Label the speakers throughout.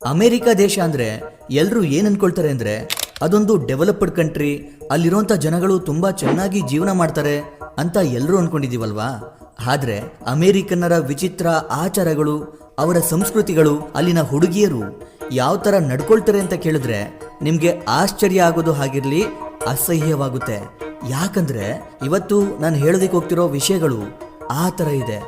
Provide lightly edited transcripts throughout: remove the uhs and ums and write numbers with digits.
Speaker 1: America ದೇಶ ಅಂದ್ರೆ ಎಲ್ಲರೂ ಏನ್ ಅನ್ಕೊಳ್ತಾರೆ ಅಂದ್ರೆ ಅದೊಂದು ಡೆವಲಪ್ಡ್ ಕಂಟ್ರಿ, ಅಲ್ಲಿರುವಂತ ಜನಗಳು ತುಂಬಾ ಚೆನ್ನಾಗಿ ಜೀವನ ಮಾಡ್ತಾರೆ ಅಂತ ಎಲ್ಲರೂ ಅನ್ಕೊಂಡಿದೀವಲ್ವಾ. ಆದ್ರೆ ಅಮೆರಿಕನ್ನರ ವಿಚಿತ್ರ ಆಚಾರಗಳು, ಅವರ ಸಂಸ್ಕೃತಿಗಳು, ಅಲ್ಲಿನ ಹುಡುಗಿಯರು ಯಾವ ತರ ನಡ್ಕೊಳ್ತಾರೆ ಅಂತ ಕೇಳಿದ್ರೆ ನಿಮ್ಗೆ ಆಶ್ಚರ್ಯ ಆಗೋದು ಹಾಗಿರ್ಲಿ, ಅಸಹ್ಯವಾಗುತ್ತೆ. ಯಾಕಂದ್ರೆ ಇವತ್ತು ನಾನು ಹೇಳೋದಕ್ಕೆ ಹೋಗ್ತಿರೋ ವಿಷಯಗಳು ಆ ತರ ಇದೆ.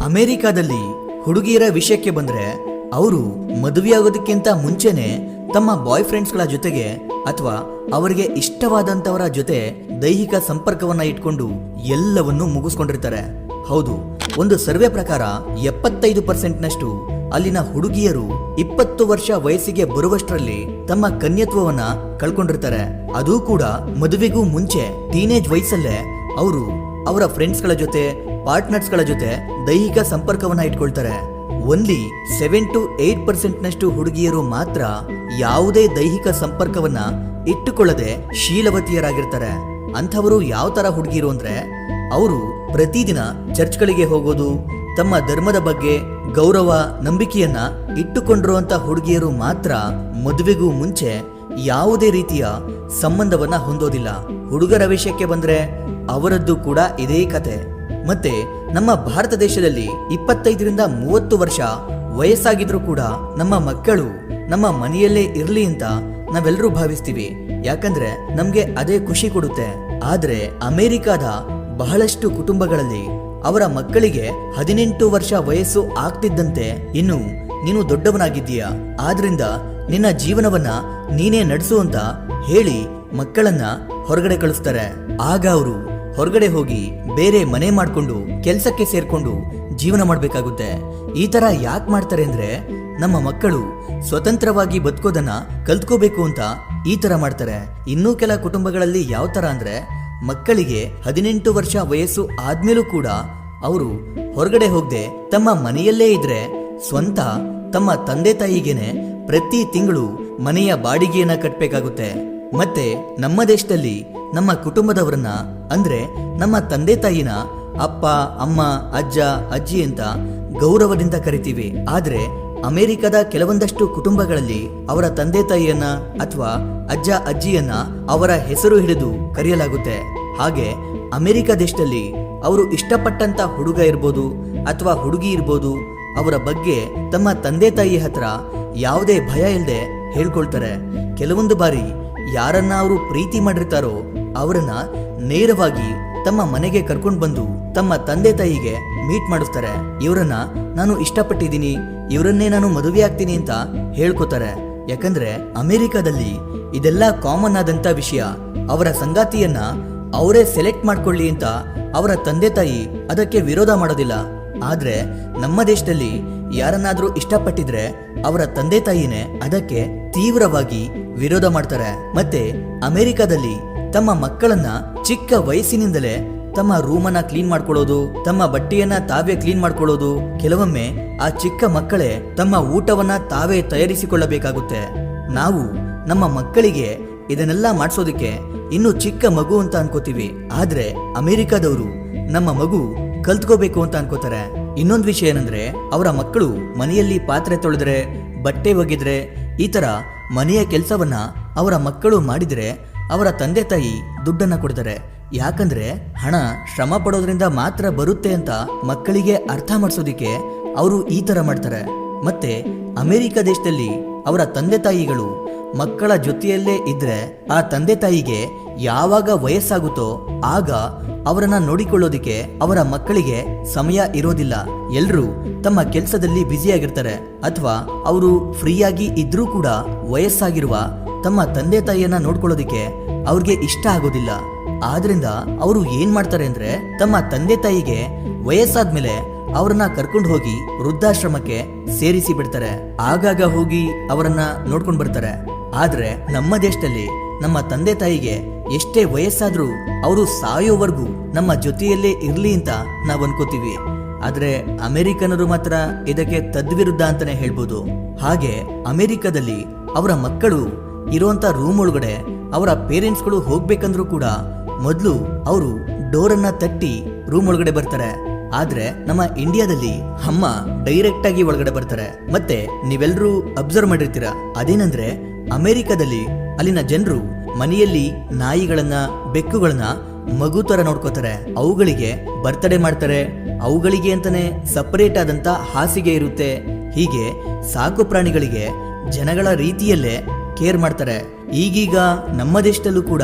Speaker 1: ಅಮೆರಿಕಾದಲ್ಲಿ ಹುಡುಗಿಯರ ವಿಷಯಕ್ಕೆ ಬಂದ್ರೆ ಅವರು ಮದುವೆಯಾಗೋದಕ್ಕಿಂತ ಮುಂಚೆನೆ ತಮ್ಮ ಬಾಯ್ ಫ್ರೆಂಡ್ಸ್ಗಳ ಜೊತೆಗೆ ಅಥವಾ ಅವರಿಗೆ ಇಷ್ಟವಾದಂತವರ ಜೊತೆ ದೈಹಿಕ ಸಂಪರ್ಕವನ್ನ ಇಟ್ಕೊಂಡು ಎಲ್ಲವನ್ನೂ ಮುಗಿಸ್ಕೊಂಡಿರ್ತಾರೆ. ಹೌದು, ಒಂದು ಸರ್ವೆ ಪ್ರಕಾರ 75% ಅಲ್ಲಿನ ಹುಡುಗಿಯರು 20 ವರ್ಷ ವಯಸ್ಸಿಗೆ ಬರುವಷ್ಟರಲ್ಲಿ ತಮ್ಮ ಕನ್ಯತ್ವವನ್ನ ಕಳ್ಕೊಂಡಿರ್ತಾರೆ. ಅದು ಕೂಡ ಮದುವೆಗೂ ಮುಂಚೆ ಟೀನೇಜ್ ವಯಸ್ಸಲ್ಲೇ ಅವರು ಅವರ ಫ್ರೆಂಡ್ಸ್ಗಳ ಜೊತೆ, ಪಾರ್ಟ್ನರ್ಸ್ಗಳ ಜೊತೆ ದೈಹಿಕ ಸಂಪರ್ಕವನ್ನ ಇಟ್ಕೊಳ್ತಾರೆ. ಓನ್ಲಿ 7 to 8% ಹುಡುಗಿಯರು ಮಾತ್ರ ಯಾವುದೇ ದೈಹಿಕ ಸಂಪರ್ಕವನ್ನ ಇಟ್ಟುಕೊಳ್ಳದೆ ಶೀಲವತಿಯರಾಗಿರ್ತಾರೆ. ಅಂಥವರು ಯಾವ ತರ ಹುಡುಗಿರು ಅಂದ್ರೆ ಅವರು ಪ್ರತಿದಿನ ಚರ್ಚ್ಗಳಿಗೆ ಹೋಗೋದು, ತಮ್ಮ ಧರ್ಮದ ಬಗ್ಗೆ ಗೌರವ ನಂಬಿಕೆಯನ್ನ ಇಟ್ಟುಕೊಂಡಿರುವಂತ ಹುಡುಗಿಯರು ಮಾತ್ರ ಮದುವೆಗೂ ಮುಂಚೆ ಯಾವುದೇ ರೀತಿಯ ಸಂಬಂಧವನ್ನ ಹೊಂದೋದಿಲ್ಲ. ಹುಡುಗರ ವಿಷಯಕ್ಕೆ ಬಂದ್ರೆ ಅವರದ್ದು ಕೂಡ ಇದೇ ಕತೆ. ಮತ್ತೆ ನಮ್ಮ ಭಾರತ ದೇಶದಲ್ಲಿ 25ರಿಂದ 30 ವರ್ಷ ವಯಸ್ಸಾಗಿದ್ರು ಕೂಡ ನಮ್ಮ ಮಕ್ಕಳು ನಮ್ಮ ಮನೆಯಲ್ಲೇ ಇರ್ಲಿ ಅಂತ ನಾವೆಲ್ಲರೂ ಭಾವಿಸ್ತೀವಿ. ಯಾಕಂದ್ರೆ ನಮ್ಗೆ ಅದೇ ಖುಷಿ ಕೊಡುತ್ತೆ. ಆದ್ರೆ ಅಮೆರಿಕಾದ ಬಹಳಷ್ಟು ಕುಟುಂಬಗಳಲ್ಲಿ ಅವರ ಮಕ್ಕಳಿಗೆ 18 ವರ್ಷ ವಯಸ್ಸು ಆಗ್ತಿದ್ದಂತೆ ಇನ್ನು ನೀನು ದೊಡ್ಡವನಾಗಿದ್ದೀಯಾ, ಆದ್ರಿಂದ ನಿನ್ನ ಜೀವನವನ್ನ ನೀನೇ ನಡೆಸು ಅಂತ ಹೇಳಿ ಮಕ್ಕಳನ್ನ ಹೊರಗಡೆ ಕಳಿಸ್ತಾರೆ. ಆಗ ಅವರು ಹೊರಗಡೆ ಹೋಗಿ ಬೇರೆ ಮನೆ ಮಾಡ್ಕೊಂಡು ಕೆಲ್ಸಕ್ಕೆ ಸೇರ್ಕೊಂಡು ಜೀವನ ಮಾಡ್ಬೇಕಾಗುತ್ತೆ. ಈ ತರ ಯಾಕೆ ಮಾಡ್ತಾರೆ ಅಂದ್ರೆ ನಮ್ಮ ಮಕ್ಕಳು ಸ್ವತಂತ್ರವಾಗಿ ಬದುಕೋದನ್ನ ಕಲ್ತ್ಕೋಬೇಕು ಅಂತ ಈ ತರ ಮಾಡ್ತಾರೆ. ಇನ್ನೂ ಕೆಲ ಕುಟುಂಬಗಳಲ್ಲಿ ಯಾವ ತರ ಅಂದ್ರೆ ಮಕ್ಕಳಿಗೆ 18 ವರ್ಷ ವಯಸ್ಸು ಆದ್ಮೇಲೂ ಕೂಡ ಅವರು ಹೊರಗಡೆ ಹೋಗದೆ ತಮ್ಮ ಮನೆಯಲ್ಲೇ ಇದ್ರೆ ಸ್ವಂತ ತಮ್ಮ ತಂದೆ ತಾಯಿಗೇನೆ ಪ್ರತಿ ತಿಂಗಳು ಮನೆಯ ಬಾಡಿಗೆಯನ್ನ ಕಟ್ಟಬೇಕಾಗುತ್ತೆ. ಮತ್ತೆ ನಮ್ಮ ದೇಶದಲ್ಲಿ ನಮ್ಮ ಕುಟುಂಬದವರನ್ನ ಅಂದ್ರೆ ನಮ್ಮ ತಂದೆ ತಾಯಿನ ಅಪ್ಪ, ಅಮ್ಮ, ಅಜ್ಜ, ಅಜ್ಜಿ ಅಂತ ಗೌರವದಿಂದ ಕರಿತೀವಿ. ಆದ್ರೆ ಅಮೆರಿಕದ ಕೆಲವೊಂದಷ್ಟು ಕುಟುಂಬಗಳಲ್ಲಿ ಅವರ ತಂದೆ ತಾಯಿಯನ್ನ ಅಥವಾ ಅಜ್ಜ ಅಜ್ಜಿಯನ್ನ ಅವರ ಹೆಸರು ಹಿಡಿದು ಕರೆಯಲಾಗುತ್ತೆ. ಹಾಗೆ ಅಮೆರಿಕ ದೇಶದಲ್ಲಿ ಅವರು ಇಷ್ಟಪಟ್ಟಂತ ಹುಡುಗ ಇರ್ಬೋದು ಅಥವಾ ಹುಡುಗಿ ಇರ್ಬೋದು, ಅವರ ಬಗ್ಗೆ ತಮ್ಮ ತಂದೆ ತಾಯಿ ಹತ್ರ ಯಾವುದೇ ಭಯ ಇಲ್ಲದೆ ಹೇಳ್ಕೊಳ್ತಾರೆ. ಕೆಲವೊಂದು ಬಾರಿ ಯಾರನ್ನ ಅವರು ಪ್ರೀತಿ ಮಾಡಿರ್ತಾರೋ ಅವರನ್ನ ನೇರವಾಗಿ ತಮ್ಮ ಮನೆಗೆ ಕರ್ಕೊಂಡು ಬಂದು ತಮ್ಮ ತಂದೆ ತಾಯಿಗೆ ಮೀಟ್ ಮಾಡಿಸ್ತಾರೆ. ಇವರನ್ನ ನಾನು ಇಷ್ಟಪಟ್ಟಿದ್ದೀನಿ, ಇವರನ್ನೇ ನಾನು ಮದುವೆ ಆಗ್ತೀನಿ ಅಂತ ಹೇಳ್ಕೊತಾರೆ. ಯಾಕಂದ್ರೆ ಅಮೆರಿಕದಲ್ಲಿ ಇದೆಲ್ಲ ಕಾಮನ್ ಆದಂತ ವಿಷಯ. ಅವರ ಸಂಗಾತಿಯನ್ನ ಅವರೇ ಸೆಲೆಕ್ಟ್ ಮಾಡ್ಕೊಳ್ಳಿ ಅಂತ ಅವರ ತಂದೆ ತಾಯಿ ಅದಕ್ಕೆ ವಿರೋಧ ಮಾಡೋದಿಲ್ಲ. ಆದ್ರೆ ನಮ್ಮ ದೇಶದಲ್ಲಿ ಯಾರನ್ನಾದ್ರೂ ಇಷ್ಟಪಟ್ಟಿದ್ರೆ ಅವರ ತಂದೆ ತಾಯಿನೇ ಅದಕ್ಕೆ ತೀವ್ರವಾಗಿ ವಿರೋಧ ಮಾಡ್ತಾರೆ. ಮತ್ತೆ ಅಮೆರಿಕದಲ್ಲಿ ತಮ್ಮ ಮಕ್ಕಳನ್ನ ಚಿಕ್ಕ ವಯಸ್ಸಿನಿಂದಲೇ ತಮ್ಮ ರೂಮನ್ನ ಕ್ಲೀನ್ ಮಾಡ್ಕೊಳ್ಳೋದು, ತಮ್ಮ ಬಟ್ಟೆಯನ್ನ ತಾವೇ ಕ್ಲೀನ್ ಮಾಡ್ಕೊಳ್ಳೋದು, ಕೆಲವೊಮ್ಮೆ ಆ ಚಿಕ್ಕ ಮಕ್ಕಳೇ ತಮ್ಮ ಊಟವನ್ನ ತಾವೇ ತಯಾರಿಸಿಕೊಳ್ಳಬೇಕಾಗುತ್ತೆ. ನಾವು ನಮ್ಮ ಮಕ್ಕಳಿಗೆ ಇದನ್ನೆಲ್ಲ ಮಾಡಿಸೋದಕ್ಕೆ ಇನ್ನು ಚಿಕ್ಕ ಮಗು ಅಂತ ಅನ್ಕೋತೀವಿ. ಆದ್ರೆ ಅಮೆರಿಕದವರು ನಮ್ಮ ಮಗು ಕಲ್ತ್ಕೋಬೇಕು ಅಂತ ಅನ್ಕೋತಾರೆ. ಇನ್ನೊಂದು ವಿಷಯ ಏನಂದ್ರೆ ಅವರ ಮಕ್ಕಳು ಮನೆಯಲ್ಲಿ ಪಾತ್ರೆ ತೊಳೆದ್ರೆ, ಬಟ್ಟೆ ಒಗೆದ್ರೆ, ಈ ತರ ಮನೆಯ ಕೆಲಸವನ್ನ ಅವರ ಮಕ್ಕಳು ಮಾಡಿದ್ರೆ ಅವರ ತಂದೆ ತಾಯಿ ದುಡ್ಡನ್ನ ಕೊಡ್ತಾರೆ. ಯಾಕಂದ್ರೆ ಹಣ ಶ್ರಮ ಪಡೋದ್ರಿಂದ ಮಾತ್ರ ಬರುತ್ತೆ ಅಂತ ಮಕ್ಕಳಿಗೆ ಅರ್ಥ ಮಾಡಿಸೋದಿಕ್ಕೆ ಅವರು ಈ ತರ ಮಾಡ್ತಾರೆ. ಮತ್ತೆ ಅಮೆರಿಕ ದೇಶದಲ್ಲಿ ಅವರ ತಂದೆ ತಾಯಿಗಳು ಮಕ್ಕಳ ಜೊತೆಯಲ್ಲೇ ಇದ್ರೆ ಆ ತಂದೆ ತಾಯಿಗೆ ಯಾವಾಗ ವಯಸ್ಸಾಗುತ್ತೋ ಆಗ ಅವರನ್ನ ನೋಡಿಕೊಳ್ಳೋದಿಕ್ಕೆ ಅವರ ಮಕ್ಕಳಿಗೆ ಸಮಯ ಇರೋದಿಲ್ಲ. ಎಲ್ರೂ ತಮ್ಮ ಕೆಲಸದಲ್ಲಿ ಬ್ಯುಸಿಯಾಗಿರ್ತಾರೆ ಅಥವಾ ಅವರು ಫ್ರೀಯಾಗಿ ಇದ್ರೂ ಕೂಡ ವಯಸ್ಸಾಗಿರುವ ತಮ್ಮ ತಂದೆ ತಾಯಿಯನ್ನ ನೋಡ್ಕೊಳ್ಳೋದಿಕ್ಕೆ ಅವ್ರಿಗೆ ಇಷ್ಟ ಆಗೋದಿಲ್ಲ. ಆದ್ರಿಂದ ಅವರು ಏನ್ ಮಾಡ್ತಾರೆ ಅಂದ್ರೆ ತಮ್ಮ ತಂದೆ ತಾಯಿಗೆ ವಯಸ್ಸಾದ್ಮೇಲೆ ಅವರನ್ನ ಕರ್ಕೊಂಡು ಹೋಗಿ ವೃದ್ಧಾಶ್ರಮಕ್ಕೆ ಸೇರಿಸಿ ಬಿಡ್ತಾರೆ. ಆಗಾಗ ಹೋಗಿ ಅವರನ್ನ ನೋಡ್ಕೊಂಡು ಬರ್ತಾರೆ. ಆದ್ರೆ ನಮ್ಮ ದೇಶದಲ್ಲಿ ನಮ್ಮ ತಂದೆ ತಾಯಿಗೆ ಎಷ್ಟೇ ವಯಸ್ಸಾದ್ರೂ ಅವರು ಸಾಯೋವರೆಗೂ ನಮ್ಮ ಜೊತೆಯಲ್ಲೇ ಇರ್ಲಿ ಅಂತ ನಾವು ಅನ್ಕೋತೀವಿ. ಆದ್ರೆ ಅಮೆರಿಕನರು ಮಾತ್ರ ಇದಕ್ಕೆ ತದ್ವಿರುದ್ಧ ಅಂತಾನೆ ಹೇಳ್ಬೋದು. ಹಾಗೆ ಅಮೆರಿಕದಲ್ಲಿ ಅವರ ಮಕ್ಕಳು ಇರುವಂತ ರೂಮ್ ಒಳಗಡೆ ಅವರ ಪೇರೆಂಟ್ಸ್ಗಳು ಹೋಗ್ಬೇಕಂದ್ರೂ ಕೂಡ ಮೊದಲು ಅವರು ಡೋರನ್ನ ತಟ್ಟಿ ರೂಮ್ ಒಳಗಡೆ ಬರ್ತಾರೆ. ಆದ್ರೆ ನಮ್ಮ ಇಂಡಿಯಾದಲ್ಲಿ ಅಮ್ಮ ಡೈರೆಕ್ಟ್ ಆಗಿ ಒಳಗಡೆ ಬರ್ತಾರೆ. ಮತ್ತೆ ನೀವೆಲ್ಲರೂ ಅಬ್ಸರ್ವ್ ಮಾಡಿರ್ತೀರ, ಅದೇನಂದ್ರೆ ಅಮೆರಿಕದಲ್ಲಿ ಅಲ್ಲಿನ ಜನರು ಮನೆಯಲ್ಲಿ ನಾಯಿಗಳನ್ನ, ಬೆಕ್ಕುಗಳನ್ನ ಮಗು ತರ ನೋಡ್ಕೋತಾರೆ. ಅವುಗಳಿಗೆ ಬರ್ತ್ಡೇ ಮಾಡ್ತಾರೆ, ಅವುಗಳಿಗೆ ಅಂತಾನೆ ಸಪರೇಟ್ ಆದಂತ ಹಾಸಿಗೆ ಇರುತ್ತೆ. ಹೀಗೆ ಸಾಕು ಪ್ರಾಣಿಗಳಿಗೆ ಜನಗಳ ರೀತಿಯಲ್ಲೇ ಕೇರ್ ಮಾಡ್ತಾರೆ. ಈಗೀಗ ನಮ್ಮ ದೇಶದಲ್ಲೂ ಕೂಡ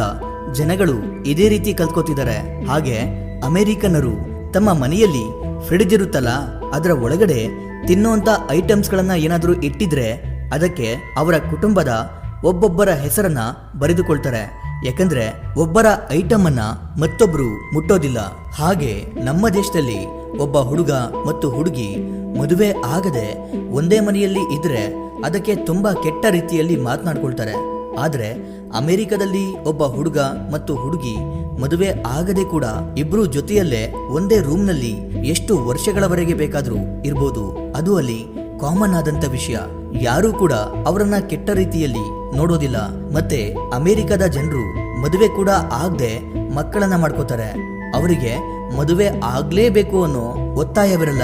Speaker 1: ಜನಗಳು ಇದೇ ರೀತಿ ಕಲ್ತ್ಕೋತಿದ್ದಾರೆ. ಹಾಗೆ ಅಮೆರಿಕನ್ನರು ತಮ್ಮ ಮನೆಯಲ್ಲಿ ಫ್ರಿಡ್ಜ್ ಇರುತ್ತಲ್ಲ, ಅದರ ಒಳಗಡೆ ತಿನ್ನುವಂತ ಐಟಮ್ಸ್ಗಳನ್ನ ಏನಾದರೂ ಇಟ್ಟಿದ್ರೆ ಅದಕ್ಕೆ ಅವರ ಕುಟುಂಬದ ಒಬ್ಬೊಬ್ಬರ ಹೆಸರನ್ನ ಬರೆದುಕೊಳ್ತಾರೆ. ಯಾಕಂದ್ರೆ ಒಬ್ಬರ ಐಟಮ್ ಅನ್ನ ಮತ್ತೊಬ್ರು ಮುಟ್ಟೋದಿಲ್ಲ. ಹಾಗೆ ನಮ್ಮ ದೇಶದಲ್ಲಿ ಒಬ್ಬ ಹುಡುಗ ಮತ್ತು ಹುಡುಗಿ ಮದುವೆ ಆಗದೆ ಒಂದೇ ಮನೆಯಲ್ಲಿ ಇದ್ರೆ ಅದಕ್ಕೆ ತುಂಬಾ ಕೆಟ್ಟ ರೀತಿಯಲ್ಲಿ ಮಾತನಾಡ್ಕೊಳ್ತಾರೆ. ಆದ್ರೆ ಅಮೆರಿಕದಲ್ಲಿ ಒಬ್ಬ ಹುಡುಗ ಮತ್ತು ಹುಡುಗಿ ಮದುವೆ ಆಗದೆ ಕೂಡ ಇಬ್ರು ಜೊತೆಯಲ್ಲೇ ಒಂದೇ ರೂಮ್ನಲ್ಲಿ ಎಷ್ಟು ವರ್ಷಗಳವರೆಗೆ ಬೇಕಾದ್ರೂ ಇರ್ಬೋದು. ಅದು ಅಲ್ಲಿ ಕಾಮನ್ ಆದಂತ ವಿಷಯ. ಯಾರೂ ಕೂಡ ಅವರನ್ನ ಕೆಟ್ಟ ರೀತಿಯಲ್ಲಿ ನೋಡೋದಿಲ್ಲ. ಮತ್ತೆ ಅಮೆರಿಕದ ಜನರು ಮದುವೆ ಕೂಡ ಆಗದೆ ಮಕ್ಕಳನ್ನ ಮಾಡ್ಕೋತಾರೆ. ಅವರಿಗೆ ಮದುವೆ ಆಗ್ಲೇಬೇಕು ಅನ್ನೋ ಒತ್ತಾಯವಿರಲ್ಲ.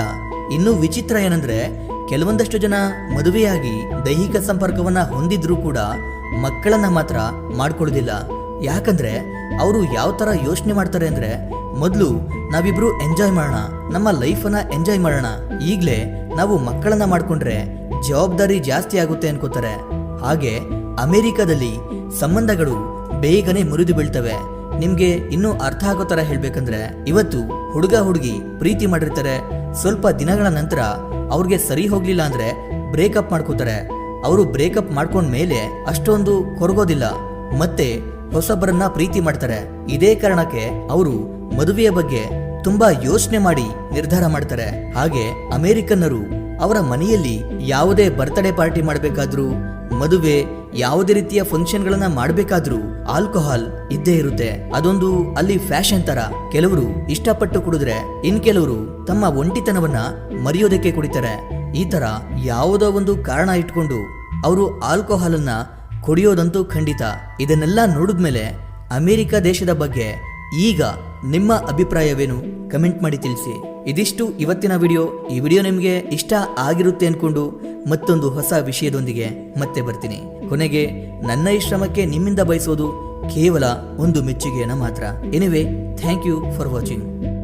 Speaker 1: ಇನ್ನು ವಿಚಿತ್ರ ಏನಂದ್ರೆ ಕೆಲವೊಂದಷ್ಟು ಜನ ಮದುವೆಯಾಗಿ ದೈಹಿಕ ಸಂಪರ್ಕವನ್ನ ಹೊಂದಿದ್ರೂ ಕೂಡ ಮಕ್ಕಳನ್ನ ಮಾತ್ರ ಮಾಡ್ಕೊಳ್ಳೋದಿಲ್ಲ. ಯಾಕಂದ್ರೆ ಅವರು ಯಾವ ತರ ಯೋಚನೆ ಮಾಡ್ತಾರೆ ಅಂದ್ರೆ, ಮೊದಲು ನಾವಿಬ್ರು ಎಂಜಾಯ್ ಮಾಡೋಣ, ನಮ್ಮ ಲೈಫನ್ನ ಎಂಜಾಯ್ ಮಾಡೋಣ, ಈಗ್ಲೇ ನಾವು ಮಕ್ಕಳನ್ನ ಮಾಡ್ಕೊಂಡ್ರೆ ಜವಾಬ್ದಾರಿ ಜಾಸ್ತಿ ಆಗುತ್ತೆ ಅನ್ಕೋತಾರೆ. ಹಾಗೆ ಅಮೆರಿಕದಲ್ಲಿ ಸಂಬಂಧಗಳು ಬೇಗನೆ ಮುರಿದು ಬೀಳ್ತವೆ. ನಿಮ್ಗೆ ಇನ್ನೂ ಅರ್ಥ ಆಗೋ ತರ ಹೇಳ್ಬೇಕಂದ್ರೆ, ಇವತ್ತು ಹುಡುಗ ಹುಡುಗಿ ಪ್ರೀತಿ ಮಾಡಿರ್ತಾರೆ, ಸ್ವಲ್ಪ ದಿನಗಳ ನಂತರ ಅವ್ರಿಗೆ ಸರಿ ಹೋಗ್ಲಿಲ್ಲ ಅಂದ್ರೆ ಬ್ರೇಕಪ್ ಮಾಡ್ಕೋತಾರೆ. ಅವರು ಬ್ರೇಕಪ್ ಮಾಡ್ಕೊಂಡ ಮೇಲೆ ಅಷ್ಟೊಂದು ಕೊರಗೋದಿಲ್ಲ, ಮತ್ತೆ ಹೊಸಬರನ್ನ ಪ್ರೀತಿ ಮಾಡ್ತಾರೆ. ಇದೇ ಕಾರಣಕ್ಕೆ ಅವರು ಮದುವೆಯ ಬಗ್ಗೆ ತುಂಬಾ ಯೋಚನೆ ಮಾಡಿ ನಿರ್ಧಾರ ಮಾಡ್ತಾರೆ. ಹಾಗೆ ಅಮೆರಿಕನ್ನರು ಅವರ ಮನೆಯಲ್ಲಿ ಯಾವುದೇ ಬರ್ತ್ಡೇ ಪಾರ್ಟಿ ಮಾಡಬೇಕಾದ್ರೂ, ಮದುವೆ ಯಾವುದೇ ರೀತಿಯ ಫಂಕ್ಷನ್ಗಳನ್ನ ಮಾಡಬೇಕಾದ್ರೂ ಆಲ್ಕೋಹಾಲ್ ಇದ್ದೇ ಇರುತ್ತೆ. ಅದೊಂದು ಅಲ್ಲಿ ಫ್ಯಾಷನ್ ತರ. ಕೆಲವರು ಇಷ್ಟಪಟ್ಟು ಕುಡಿದ್ರೆ ಇನ್ ಕೆಲವರು ತಮ್ಮ ಒಂಟಿತನವನ್ನ ಮರೆಯೋದಕ್ಕೆ ಕುಡಿತಾರೆ. ಈ ತರ ಯಾವುದೋ ಒಂದು ಕಾರಣ ಇಟ್ಕೊಂಡು ಅವರು ಆಲ್ಕೋಹಾಲ್ ಅನ್ನ ಕುಡಿಯೋದಂತೂ ಖಂಡಿತ. ಇದನ್ನೆಲ್ಲ ನೋಡಿದ್ಮೇಲೆ ಅಮೆರಿಕ ದೇಶದ ಬಗ್ಗೆ ಈಗ ನಿಮ್ಮ ಅಭಿಪ್ರಾಯವೇನು? ಕಮೆಂಟ್ ಮಾಡಿ ತಿಳಿಸಿ. ಇದಿಷ್ಟು ಇವತ್ತಿನ ವಿಡಿಯೋ. ಈ ವಿಡಿಯೋ ನಿಮಗೆ ಇಷ್ಟ ಆಗಿರುತ್ತೆ ಅನ್ಕೊಂಡು ಮತ್ತೊಂದು ಹೊಸ ವಿಷಯದೊಂದಿಗೆ ಮತ್ತೆ ಬರ್ತೀನಿ. ಕೊನೆಗೆ ನನ್ನ ಈ ಶ್ರಮಕ್ಕೆ ನಿಮ್ಮಿಂದ ಬಯಸೋದು ಕೇವಲ ಒಂದು ಮೆಚ್ಚುಗೆಯನ್ನ ಮಾತ್ರ. Anyway, thank you for watching.